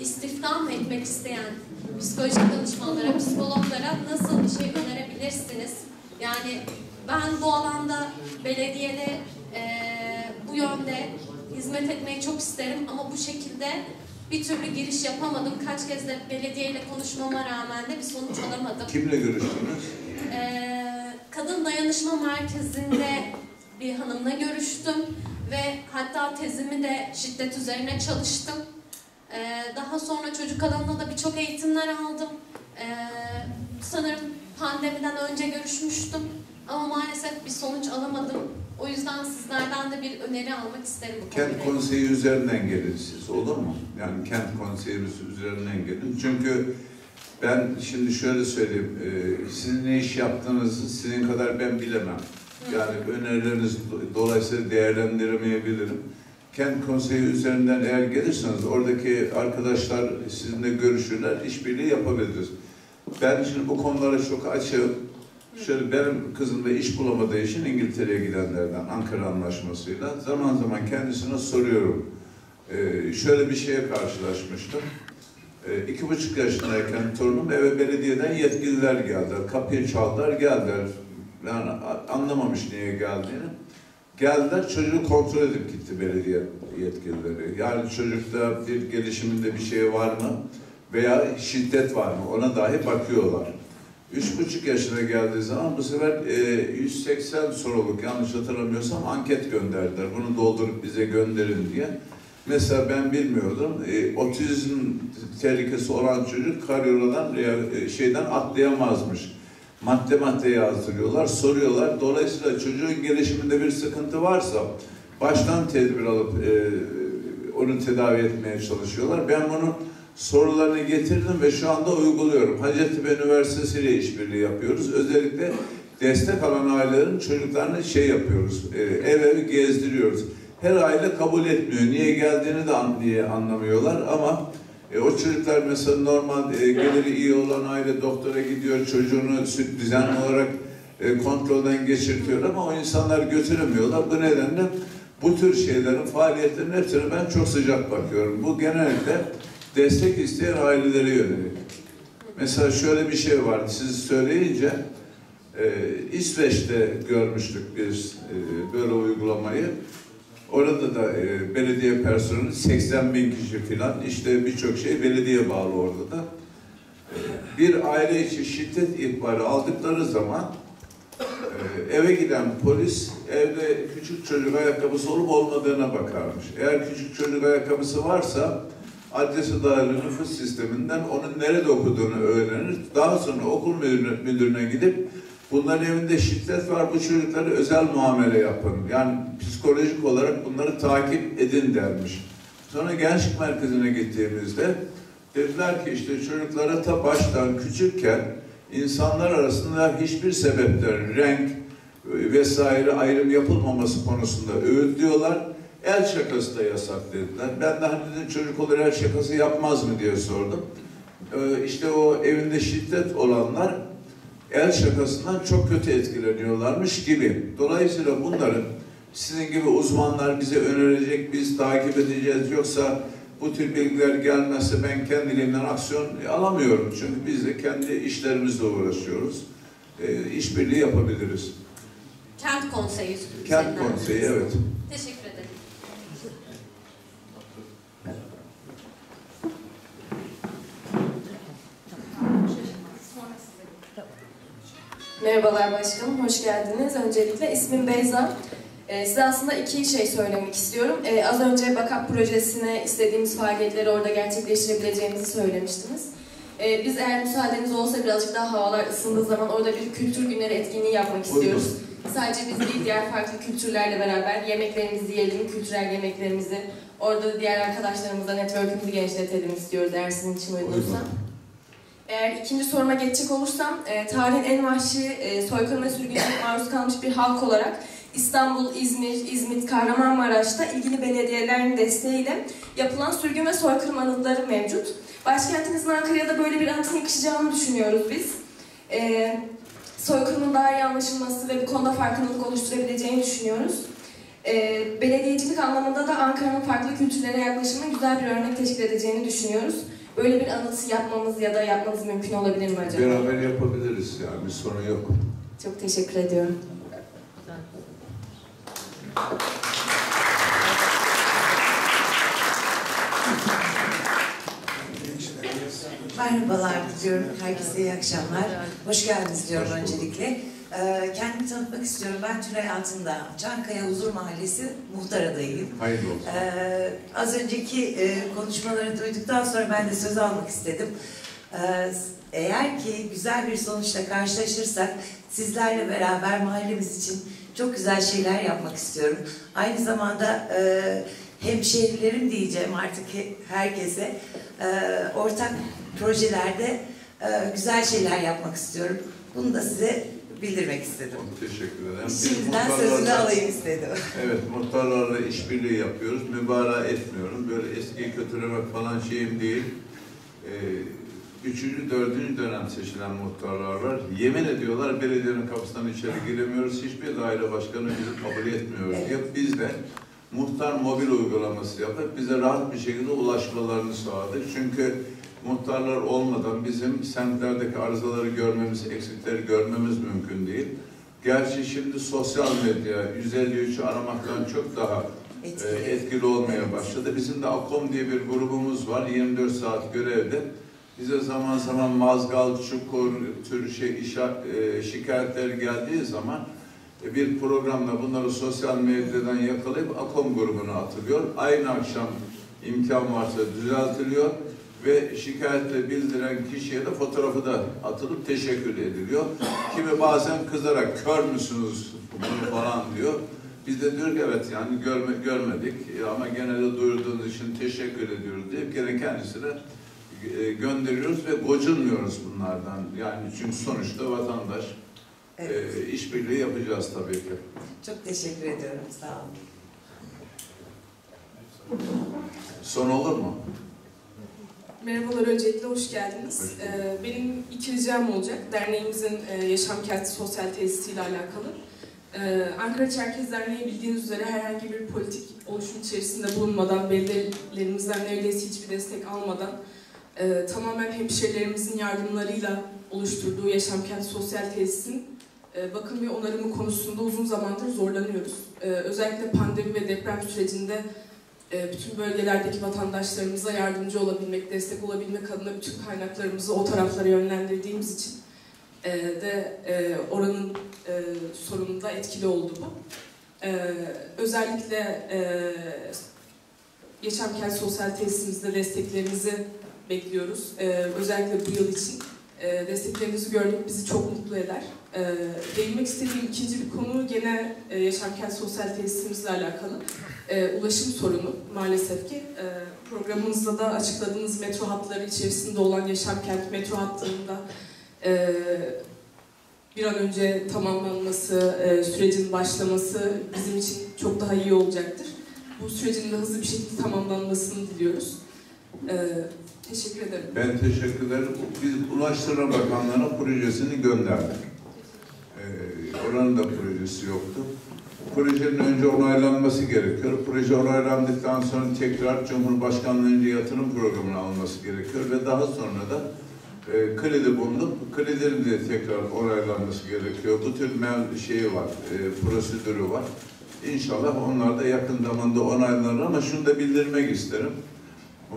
istihdam etmek isteyen psikolojik danışmanlara, psikologlara nasıl bir şey önerebilirsiniz? Yani ben bu alanda belediyede bu yönde hizmet etmeyi çok isterim ama bu şekilde bir türlü giriş yapamadım. Kaç kez de belediyeyle konuşmama rağmen de bir sonuç alamadım. Kimle görüştünüz? Kadın Dayanışma Merkezi'nde bir hanımla görüştüm ve hatta tezimi de şiddet üzerine çalıştım. Daha sonra çocuk alanında da birçok eğitimler aldım. Sanırım pandemiden önce görüşmüştüm ama maalesef bir sonuç alamadım. O yüzden sizlerden de bir öneri almak isterim bu konuda. Kent konseyi üzerinden gelin siz, olur mu? Yani kent konseyi üzerinden gelin. Çünkü ben şimdi şöyle söyleyeyim, sizin ne iş yaptığınızı sizin kadar ben bilemem. Yani önerileriniz dolayısıyla değerlendiremeyebilirim. Kent konseyi üzerinden eğer gelirseniz oradaki arkadaşlar sizinle görüşürler, işbirliği yapabiliriz. Ben şimdi bu konulara çok açığım. Şöyle benim kızım da iş bulamadığı için İngiltere'ye gidenlerden Ankara Anlaşması'yla zaman zaman kendisine soruyorum. Şöyle bir şeye karşılaşmıştım. 2,5 yaşındayken torunum eve belediyeden yetkililer geldiler. Kapıyı çaldılar, geldiler. Yani anlamamış niye geldiğini. Geldiler, çocuğu kontrol edip gitti belediye yetkilileri. Yani çocukta bir gelişiminde bir şey var mı? Veya şiddet var mı? Ona dahi bakıyorlar. 3,5 yaşına geldiği zaman bu sefer 180 soruluk, yanlış hatırlamıyorsam, anket gönderdiler. Bunu doldurup bize gönderin diye. Mesela ben bilmiyordum, otizm tehlikesi olan çocuk karyoladan şeyden atlayamazmış. Madde yazdırıyorlar, soruyorlar. Dolayısıyla çocuğun gelişiminde bir sıkıntı varsa baştan tedbir alıp onu tedavi etmeye çalışıyorlar. Ben bunun sorularını getirdim ve şu anda uyguluyorum. Hacettepe Üniversitesi ile işbirliği yapıyoruz. Özellikle destek alan ailelerin çocuklarını yapıyoruz, ev gezdiriyoruz. Her aile kabul etmiyor. Niye geldiğini de anlamıyorlar ama o çocuklar mesela normal geliri iyi olan aile doktora gidiyor, çocuğunu düzenli olarak kontrolden geçirtiyor ama o insanlar götüremiyorlar. Bu nedenle bu tür şeylerin, faaliyetlerin hepsine ben çok sıcak bakıyorum. Bu genellikle destek isteyen ailelere yönelik. Mesela şöyle bir şey vardı, siz söyleyince İsveç'te görmüştük biz böyle uygulamayı. Orada da belediye personeli 80.000 kişi filan, işte birçok şey belediye bağlı orada da. Bir aile içi şiddet ihbarı aldıkları zaman eve giden polis evde küçük çocuk ayakkabısı olup olmadığına bakarmış. Eğer küçük çocuk ayakkabısı varsa adresi dahil nüfus sisteminden onun nerede okuduğunu öğrenir. Daha sonra okul müdürüne gidip bunların evinde şiddet var, bu çocuklara özel muamele yapın. Yani psikolojik olarak bunları takip edin dermiş. Sonra gençlik merkezine gittiğimizde dediler ki işte çocuklara ta baştan küçükken insanlar arasında hiçbir sebepten renk vesaire ayrım yapılmaması konusunda öğütlüyorlar. El şakası da yasak dediler. Ben de hani dedim çocuk olur el şakası yapmaz mı diye sordum. İşte o evinde şiddet olanlar el şakasından çok kötü etkileniyorlarmış gibi. Dolayısıyla bunların sizin gibi uzmanlar bize önerecek, biz takip edeceğiz. Yoksa bu tür bilgiler gelmezse ben kendiliğimden aksiyon alamıyorum. Çünkü biz de kendi işlerimizle uğraşıyoruz. işbirliği yapabiliriz. Kent konseyi. Kent konseyi, evet. Teşekkür ederim. Merhabalar başkanım, hoş geldiniz. Öncelikle ismim Beyza. Size aslında iki şey söylemek istiyorum. Az önce BAKAP projesine istediğimiz faaliyetleri orada gerçekleştirebileceğimizi söylemiştiniz. Biz eğer müsaadeniz olsa birazcık daha havalar ısındığı zaman orada bir kültür günleri etkinliği yapmak istiyoruz. Sadece biz değil, diğer farklı kültürlerle beraber yemeklerimizi yiyelim, kültürel yemeklerimizi. Orada diğer arkadaşlarımızla network'ümüzü genişletelim istiyoruz eğer sizin için uygunsa. Eğer ikinci soruma geçecek olursam, tarihin en vahşi soykırım ve sürgüne maruz kalmış bir halk olarak İstanbul, İzmir, İzmit, Kahramanmaraş'ta ilgili belediyelerin desteğiyle yapılan sürgün ve soykırım anıtları mevcut. Başkentimizin Ankara'ya da böyle bir anıtın yakışacağını düşünüyoruz biz. Soykırımın daha iyi anlaşılması ve bu konuda farkındalık oluşturabileceğini düşünüyoruz. Belediyecilik anlamında da Ankara'nın farklı kültürlere yaklaşımının güzel bir örnek teşkil edeceğini düşünüyoruz. Böyle bir anıt yapmamız ya da yapmanız mümkün olabilir mi acaba? Beraber yapabiliriz yani, bir sorun yok. Çok teşekkür ediyorum. Merhabalar diyorum. Herkese iyi akşamlar. Hoş geldiniz diyorum öncelikle. Kendimi tanıtmak istiyorum. Ben Tülay Altındağ, Çankaya Huzur Mahallesi muhtar adayıyım. Hayırlı olsun. Az önceki konuşmaları duyduktan sonra ben de söz almak istedim. Eğer ki güzel bir sonuçla karşılaşırsak sizlerle beraber mahallemiz için çok güzel şeyler yapmak istiyorum. Aynı zamanda hemşehrilerim diyeceğim artık herkese ortak projelerde güzel şeyler yapmak istiyorum. Bunu da size bildirmek istedim. Çok teşekkür ederim. Şimdiden sözünü alayım istedim. Evet, muhtarlarla işbirliği yapıyoruz. Mübalağa etmiyorum. Böyle eskiyi kötülemek falan şeyim değil. Üçüncü, dördüncü dönem seçilen muhtarlar var. Yemin ediyorlar belediyenin kapısından içeri giremiyoruz. Hiçbir daire başkanı bizi kabul etmiyoruz. Evet. Biz de muhtar mobil uygulaması yapıp bize rahat bir şekilde ulaşmalarını sağladık. Çünkü muhtarlar olmadan bizim semtlerdeki arızaları görmemiz, eksikleri görmemiz mümkün değil. Gerçi şimdi sosyal medya 153'ü aramaktan çok daha etkili olmaya başladı. Bizim de AKOM diye bir grubumuz var. 24 saat görevde. Bize zaman zaman mazgal, çukur, tür şikayetler geldiği zaman bir programla bunları sosyal medyadan yakalayıp AKOM grubuna atılıyor. Aynı akşam imkan varsa düzeltiliyor ve şikayetle bildiren kişiye de fotoğrafı da atılıp teşekkür ediliyor. Kimi bazen kızarak kör müsünüz bunu falan diyor. Biz de diyoruz evet yani görmedik ama genelde duyurduğunuz için teşekkür ediyoruz deyip gene kendisine gönderiyoruz ve gocunmuyoruz bunlardan. Yani çünkü sonuçta vatandaş işbirliği yapacağız tabii ki. Çok teşekkür ediyorum. Sağ olun. Son olur mu? Merhabalar, öncelikle hoş geldiniz. Benim iki ricam olacak. Derneğimizin Yaşam Kenti Sosyal Tesisi ile alakalı. Ankara Çerkez Derneği bildiğiniz üzere herhangi bir politik oluşum içerisinde bulunmadan, belediyelerimizden neredeyse hiçbir destek almadan tamamen hemşehrilerimizin yardımlarıyla oluşturduğu Yaşam Kenti Sosyal Tesis'in bakım ve onarımı konusunda uzun zamandır zorlanıyoruz. Özellikle pandemi ve deprem sürecinde bütün bölgelerdeki vatandaşlarımıza yardımcı olabilmek, destek olabilmek adına bütün kaynaklarımızı o taraflara yönlendirdiğimiz için de oranın sorununda etkili oldu bu. Özellikle Yaşam Kent Sosyal Tesisimizde desteklerinizi bekliyoruz. Özellikle bu yıl için desteklerinizi görmek bizi çok mutlu eder. Değinmek istediğim ikinci bir konu gene Yaşam Kent Sosyal Tesisimizle alakalı. Ulaşım sorunu maalesef ki programınızda da açıkladığınız metro hatları içerisinde olan Yaşam Kent metro hattında bir an önce tamamlanması, sürecin başlaması bizim için çok daha iyi olacaktır. Bu sürecin de hızlı bir şekilde tamamlanmasını diliyoruz. Teşekkür ederim. Ben teşekkür ederim. Biz Ulaştırma Bakanlığı'na projesini gönderdik. Oranın da projesi yoktu. Projenin önce onaylanması gerekiyor. Proje onaylandıktan sonra tekrar Cumhurbaşkanlığı'nca yatırım programına alınması gerekiyor ve daha sonra da kredi bulduk. Kredinin de tekrar onaylanması gerekiyor. Bu tür şeyi var, prosedürü var. İnşallah onlar da yakın zamanda onaylanır ama şunu da bildirmek isterim.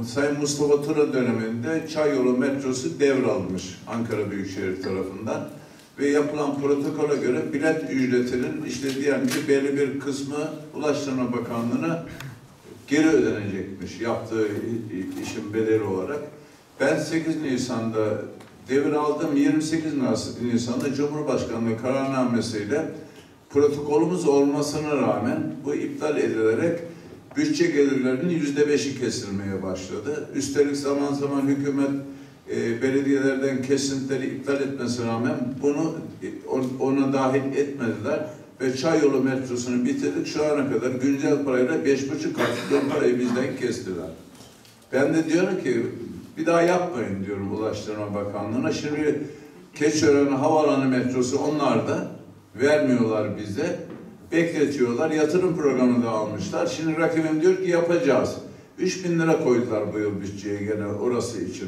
Sayın Mustafa Tura döneminde Çayyolu metrosu devralmış Ankara Büyükşehir tarafından ve yapılan protokole göre bilet ücretinin işte diyelim ki belli bir kısmı Ulaştırma Bakanlığı'na geri ödenecekmiş yaptığı işin bedeli olarak. Ben 8 Nisan'da devraldım, 28 Nisan'da Cumhurbaşkanlığı kararnamesiyle protokolümüz olmasına rağmen bu iptal edilerek bütçe gelirlerinin %5'i kesilmeye başladı. Üstelik zaman zaman hükümet belediyelerden kesintileri iptal etmesine rağmen bunu ona dahil etmediler ve Çayyolu metrosunu bitirdik. Şu ana kadar güncel parayla 5,5 katlı parayı bizden kestiler. Ben de diyorum ki bir daha yapmayın diyorum Ulaştırma Bakanlığı'na. Şimdi Keçiören Havaalanı metrosu onlar da vermiyorlar bize. Bekletiyorlar. Yatırım programı da almışlar. Şimdi rakibim diyor ki yapacağız. 3.000 lira koydular bu yıl bütçeye gene orası için.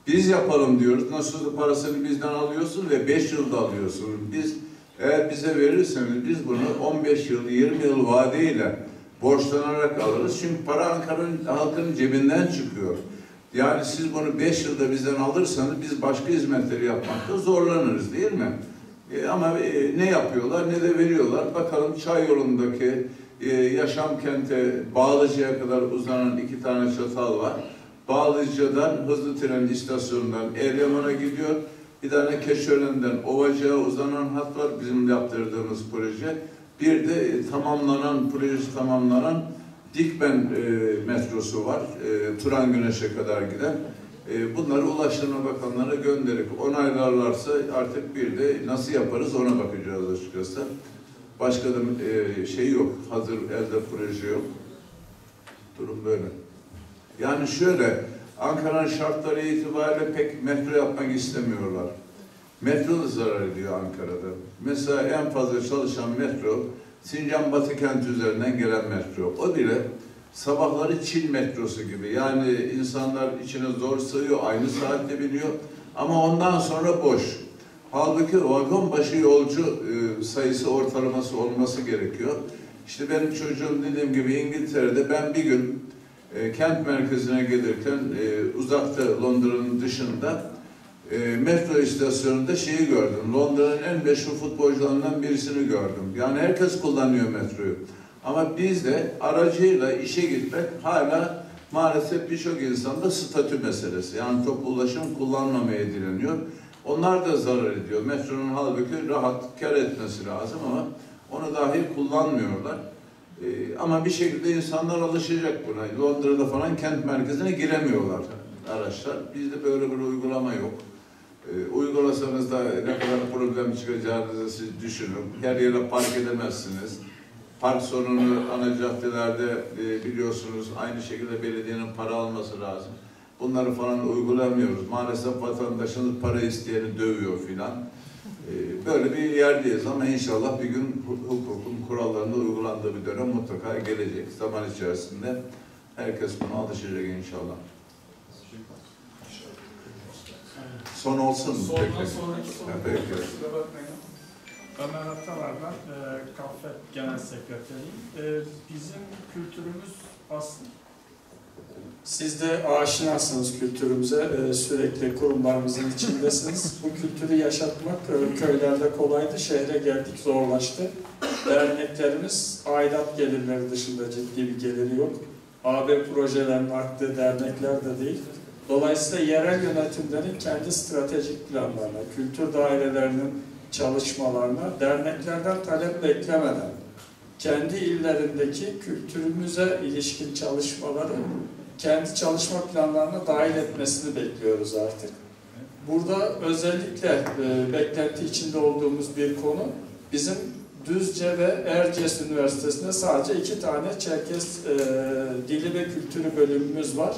Biz yapalım diyoruz. Nasıl parasını bizden alıyorsun ve 5 yılda alıyorsun. Biz eğer bize verirseniz biz bunu 15 yıl, 20 yıl vadeyle borçlanarak alırız. Çünkü para Ankara'nın halkının cebinden çıkıyor. Yani siz bunu 5 yılda bizden alırsanız biz başka hizmetleri yapmakta zorlanırız değil mi? Ama ne yapıyorlar ne de veriyorlar. Bakalım Çayyolu'ndaki yaşam kente Bağlıca'ya kadar uzanan 2 tane çatal var. Bağlıca'dan hızlı tren istasyonundan Eryaman'a gidiyor. Bir tane Keçiören'den Ovacık'a uzanan hat var bizim yaptırdığımız proje. Bir de projesi tamamlanan Dikmen metrosu var. Turan Güneş'e kadar giden. Bunları Ulaştırma Bakanlığı'na gönderip onaylarlarsa artık bir de nasıl yaparız ona bakacağız açıkçası. Başka da şey yok, hazır elde proje yok. Durum böyle. Yani şöyle, Ankara'nın şartları itibariyle pek metro yapmak istemiyorlar. Metro da zarar ediyor Ankara'da. Mesela en fazla çalışan metro, Sincan Batı Kent üzerinden gelen metro. O bile sabahları Çin metrosu gibi. Yani insanlar içine zor sığıyor, aynı saatte biniyor. Ama ondan sonra boş. Halbuki vagon başı yolcu sayısı ortalaması olması gerekiyor. İşte benim çocuğum dediğim gibi İngiltere'de ben bir gün kent merkezine gelirken uzakta Londra'nın dışında metro istasyonunda şeyi gördüm. Londra'nın en meşhur futbolcularından birisini gördüm. Yani herkes kullanıyor metroyu. Ama bizde aracıyla işe gitmek hala maalesef birçok insanda statü meselesi. Yani toplu ulaşım kullanmamaya dileniyor. Onlar da zarar ediyor. Metronun halbuki rahat kar etmesi lazım ama onu dahi kullanmıyorlar. Ama bir şekilde insanlar alışacak buna. Londra'da falan kent merkezine giremiyorlar araçlar. Bizde böyle bir uygulama yok. Uygulasanız da ne kadar problem çıkacağınızı siz düşünün. Her yere park edemezsiniz. Park sorunu ana caddelerde biliyorsunuz aynı şekilde belediyenin para alması lazım. Bunları falan uygulamıyoruz. Maalesef vatandaşınız para isteyeni dövüyor filan. Böyle bir yerdeyiz ama inşallah bir gün hukukun kurallarında uygulandığı bir dönem mutlaka gelecek. Zaman içerisinde herkes buna alışacak inşallah. Son olsun mu? Sonraki soru. Kusura bakmayın. Ömer Atalar ben, Kafet Genel Sekreteriyim. Bizim kültürümüz aslında... Siz de aşinasınız kültürümüze, sürekli kurumlarımızın içindesiniz. Bu kültürü yaşatmak köylerde kolaydı, şehre geldik zorlaştı. Derneklerimiz aidat gelirleri dışında ciddi bir geliri yok. AB projelerinin arttığı dernekler de değil. Dolayısıyla yerel yönetimlerin kendi stratejik planlarına, kültür dairelerinin çalışmalarına, derneklerden talep beklemeden, kendi illerindeki kültürümüze ilişkin çalışmaları kendi çalışma planlarına dahil etmesini bekliyoruz artık. Burada özellikle beklenti içinde olduğumuz bir konu, bizim Düzce ve Erciyes Üniversitesi'nde sadece 2 tane Çerkes dili ve kültürü bölümümüz var.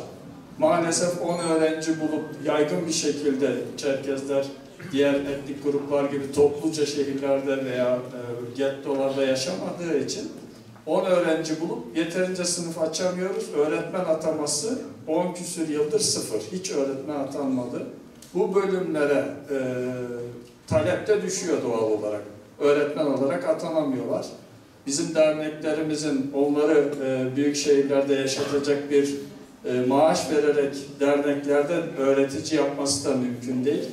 Maalesef 10 öğrenci bulup yaygın bir şekilde Çerkezler diğer etnik gruplar gibi topluca şehirlerde veya gettolarda yaşamadığı için 10 öğrenci bulup yeterince sınıf açamıyoruz. Öğretmen ataması 10 küsür yıldır 0. Hiç öğretmen atanmadı. bu bölümlere talepte düşüyor doğal olarak. Öğretmen olarak atanamıyorlar. Bizim derneklerimizin onları büyük şehirlerde yaşatacak bir maaş vererek derneklerden öğretici yapması da mümkün değil.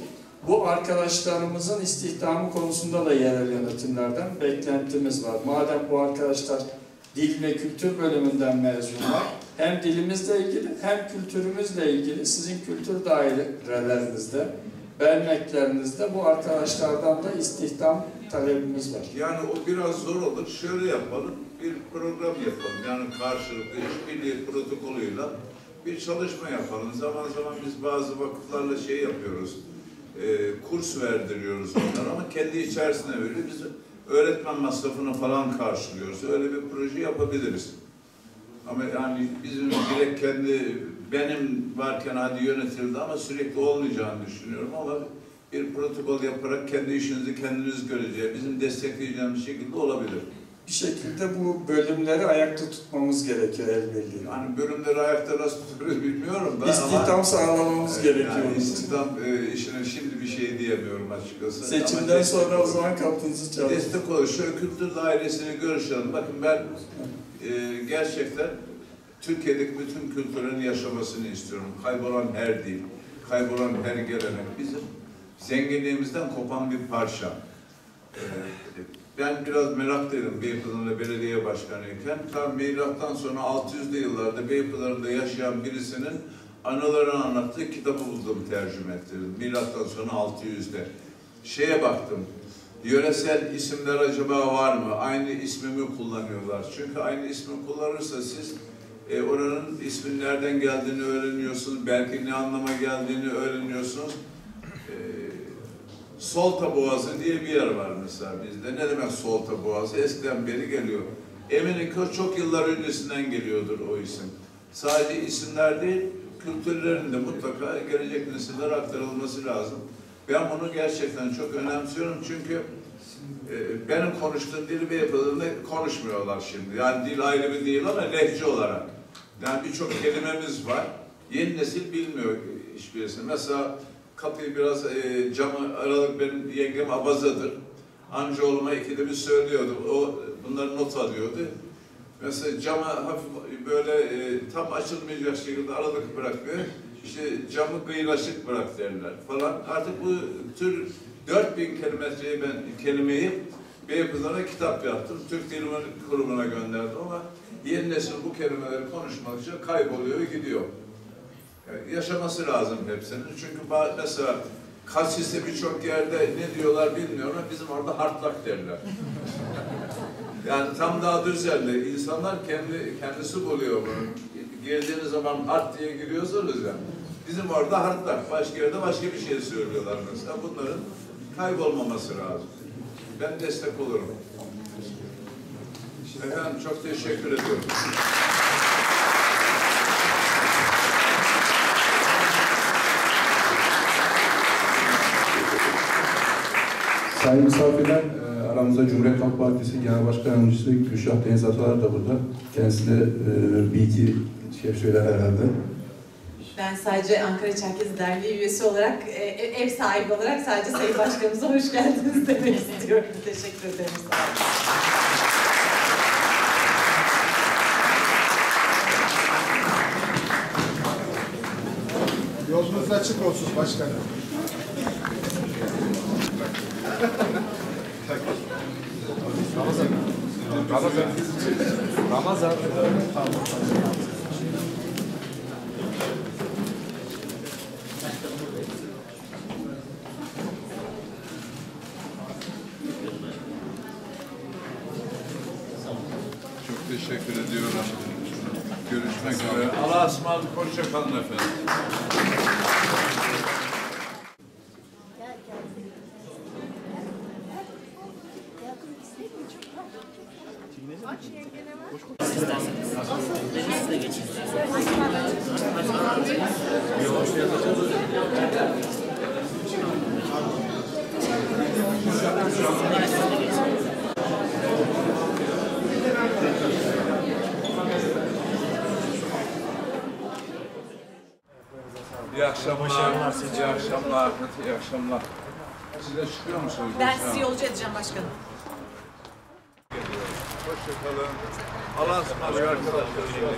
Bu arkadaşlarımızın istihdamı konusunda da yerel yönetimlerden beklentimiz var. Madem bu arkadaşlar dil ve kültür bölümünden mezunlar, hem dilimizle ilgili hem kültürümüzle ilgili sizin kültür dairelerinizde, derneklerinizde bu arkadaşlardan da istihdam talebimiz var. Yani o biraz zor olur. Şöyle yapalım, bir program yapalım. Yani karşılıklı işbirliği protokolüyle bir çalışma yapalım. Zaman zaman biz bazı vakıflarla şey yapıyoruz, kurs verdiriyoruz onlara ama kendi içerisine öyle biz öğretmen masrafını falan karşılıyoruz. Öyle bir proje yapabiliriz. Ama yani bizim direkt benim varken hadi yönetildi ama sürekli olmayacağını düşünüyorum ama bir protokol yaparak kendi işinizi kendiniz göreceği, bizim destekleyeceğimiz şekilde olabilir. Bir şekilde bu bölümleri ayakta tutmamız gerekiyor el birliği. Yani bölümleri ayakta nasıl tutuyoruz bilmiyorum da İstihdam sağlamamız gerekiyor. Yani istihdam işine şimdi bir şey diyemiyorum açıkçası. Seçimden sonra o zaman kapınızı çalın. Destek olur. Şöyle kültür dairesini görüşelim. Bakın ben gerçekten Türkiye'deki bütün kültürün yaşamasını istiyorum. Kaybolan her dil, kaybolan her gelenek bizim zenginliğimizden kopan bir parça. Ben biraz meraklıydım Beypazarı'nda belediye başkanıyken. Tam milattan sonra 600'lü yıllarda Beypazarı'nda yaşayan birisinin anılarını anlattığı kitabı buldum, tercüme ettirdim. Milattan sonra 600'de. Şeye baktım, yöresel isimler acaba var mı? Aynı ismi mi kullanıyorlar? Çünkü aynı ismi kullanırsa siz oranın ismin nereden geldiğini öğreniyorsunuz, belki ne anlama geldiğini öğreniyorsunuz. Solta Boğazı diye bir yer var mesela bizde. Ne demek Solta Boğazı? Eskiden beri geliyor. Eminim ki çok yıllar öncesinden geliyordur o isim. Sadece isimler değil, kültürlerin de mutlaka gelecek nesillere aktarılması lazım. Ben bunu gerçekten çok önemsiyorum çünkü benim konuştuğum dili Beypazarı'nda konuşmuyorlar şimdi. Yani dil ayrı değil ama lehçe olarak. Yani birçok kelimemiz var. Yeni nesil bilmiyor hiçbirisini. Mesela kapıyı biraz camı aralık, benim yengem abazadır. Amcaoğluma ikide bir söylüyordu. O bunları not alıyordu. Mesela camı hafif böyle tam açılmayacak şekilde aralık bırakıyor. İşte camı kıyılaşık bırak derler falan. Artık bu tür 4000 kelimeyi Beypazarı'na kitap yaptım. Türk Dil Kurumu'na gönderdim ama yeni nesil bu kelimeleri konuşmak için kayboluyor, gidiyor. Yani yaşaması lazım hepsinin. Çünkü mesela Kassis'te birçok yerde ne diyorlar bilmiyorum ama bizim orada hartlak derler. Yani tam daha üzerinde insanlar kendisi buluyor bunu. Girdiğiniz zaman hart diye giriyorsunuz ya. Bizim orada hartlak, başka yerde başka bir şey söylüyorlar mesela. Bunların kaybolmaması lazım. Ben destek olurum. Efendim çok teşekkür ediyorum. Sayın misafirler, aramızda Cumhuriyet Halk Partisi Genel Başkan Yardımcısı Gülşah Deniz Atalar da burada. Kendisi de bir iki şey söyler herhalde. Ben sadece Ankara Çerkez Derneği üyesi olarak, ev sahibi olarak sadece Sayın Başkanımıza hoş geldiniz demek istiyorum. Teşekkür ederim. Yolunuz açık olsun başkanım. Ramazan. Çok teşekkür ediyorum. Görüşmek üzere. Allah'a ısmarladık. Hoşça kalın efendim. İyi akşamlar. Başarılar size. İyi akşamlar. İyi akşamlar. Siz de çıkıyor musunuz? Ben sizi yolcu edeceğim başkanım. Hoşçakalın. Allah'a ısmarladık arkadaşlar.